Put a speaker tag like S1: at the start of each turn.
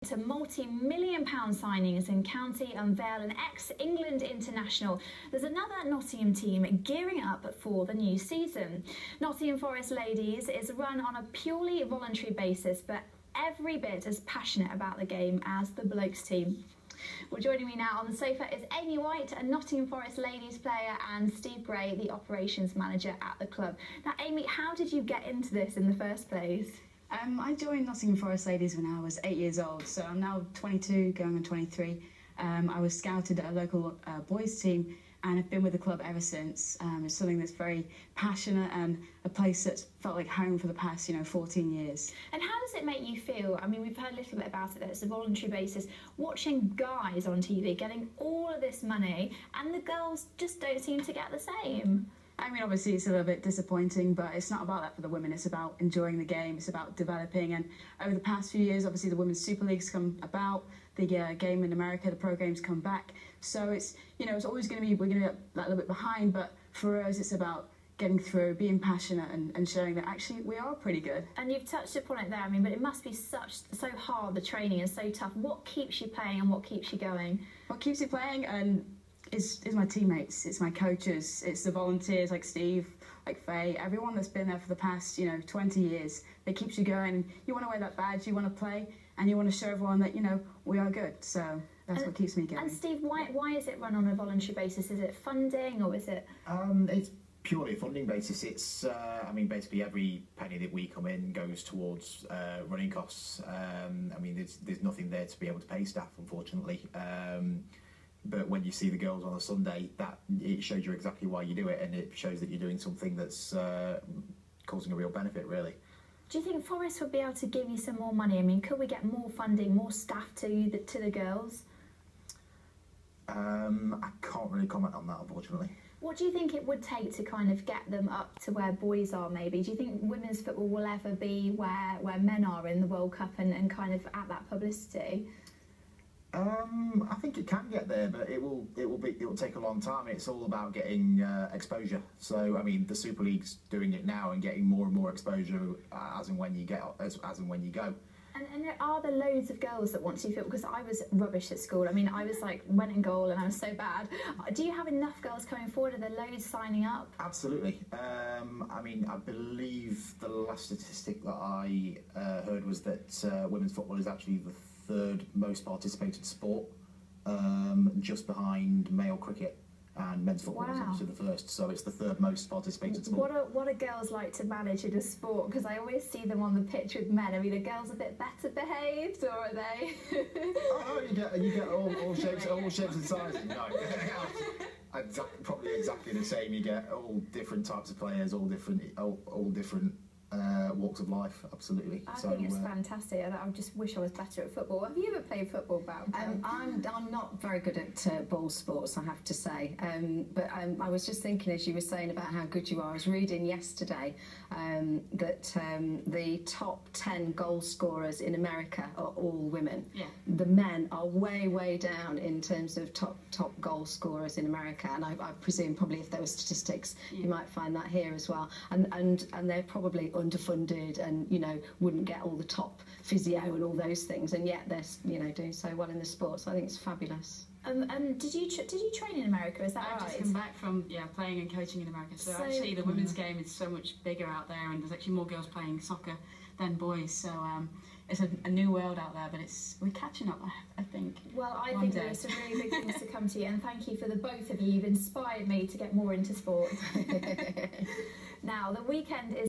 S1: To multi-million-pound signings in County unveil an ex-England international. There's another Nottingham team gearing up for the new season. Nottingham Forest Ladies is run on a purely voluntary basis, but every bit as passionate about the game as the Blokes team. Well, joining me now on the sofa is Amy White, a Nottingham Forest Ladies player, and Steve Gray, the operations manager at the club. Now, Amy, how did you get into this in the first place?
S2: I joined Nottingham Forest Ladies when I was 8 years old, so I'm now 22, going on 23. I was scouted at a local boys team and have been with the club ever since. It's something that's very passionate and a place that's felt like home for the past, 14 years.
S1: And how does it make you feel? I mean, we've heard a little bit about it, that it's a voluntary basis. Watching guys on TV getting all of this money and the girls just don't seem to get the same.
S2: I mean, obviously it's a little bit disappointing, but it's not about that for the women. It's about enjoying the game. It's about developing. And over the past few years, obviously the Women's Super League's come about. The game in America, the pro game's come back. So it's, it's always going to be, we're going to be a little bit behind. But for us, it's about getting through, being passionate and showing that actually we are pretty good.
S1: And you've touched upon it there, I mean, but it must be so hard, the training is so tough. What keeps you playing and what keeps you going?
S2: What keeps you playing is my teammates, it's my coaches, it's the volunteers like Steve, like Faye, everyone that's been there for the past, 20 years. It keeps you going. You want to wear that badge, you want to play, and you want to show everyone that, we are good. So that's what keeps me going.
S1: And Steve, why is it run on a voluntary basis? Is it funding or is it?
S3: It's purely a funding basis. It's, I mean, basically every penny that we come in goes towards running costs. I mean, there's nothing there to be able to pay staff, unfortunately. But when you see the girls on a Sunday, it shows you exactly why you do it, and it shows that you're doing something that's causing a real benefit, really.
S1: Do you think Forest would be able to give you some more money? I mean, could we get more funding, more staff to the girls?
S3: I can't really comment on that, unfortunately.
S1: What do you think it would take to kind of get them up to where boys are, maybe? Do you think women's football will ever be where men are in the World Cup and kind of at that publicity?
S3: I think it can get there, but it will take a long time. It's all about getting exposure. So I mean, the Super League's doing it now and getting more and more exposure as and when you go.
S1: And are there loads of girls that want to football? Because I was rubbish at school. I mean, I was like went in goal and I was so bad. Do you have enough girls coming forward? Are there loads signing up?
S3: Absolutely. I mean, I believe the last statistic that I heard was that women's football is actually the third most participated sport, just behind male cricket, and men's football is obviously the first, so it's the third most participated sport.
S1: What are girls like to manage in a sport? Because I always see them on the pitch with men. I mean, are girls a bit better behaved, or are they?
S3: Oh, you get all shapes and sizes. No, probably exactly the same. You get all different types of players, all different walks of life, absolutely.
S1: I think it's fantastic. I just wish I was better at football. Have you ever played football, Val?
S4: I'm not very good at ball sports, I have to say. But I was just thinking, as you were saying about how good you are, I was reading yesterday that the top 10 goal scorers in America are all women. Yeah. The men are way down in terms of top goal scorers in America, and I presume probably if there were statistics, you might find that here as well. And they're probably underfunded and wouldn't get all the top physio and all those things, and yet they're doing so well in the sport. So I think it's fabulous.
S1: Did you train in America? Is that right?
S5: I've just come back from playing and coaching in America. So actually the women's game is so much bigger out there, and there's actually more girls playing soccer than boys. So it's a new world out there, but we're catching up, I think.
S1: Well, I think there are some really big things to come to you, and thank you for the both of you. You've inspired me to get more into sport. Now the weekend is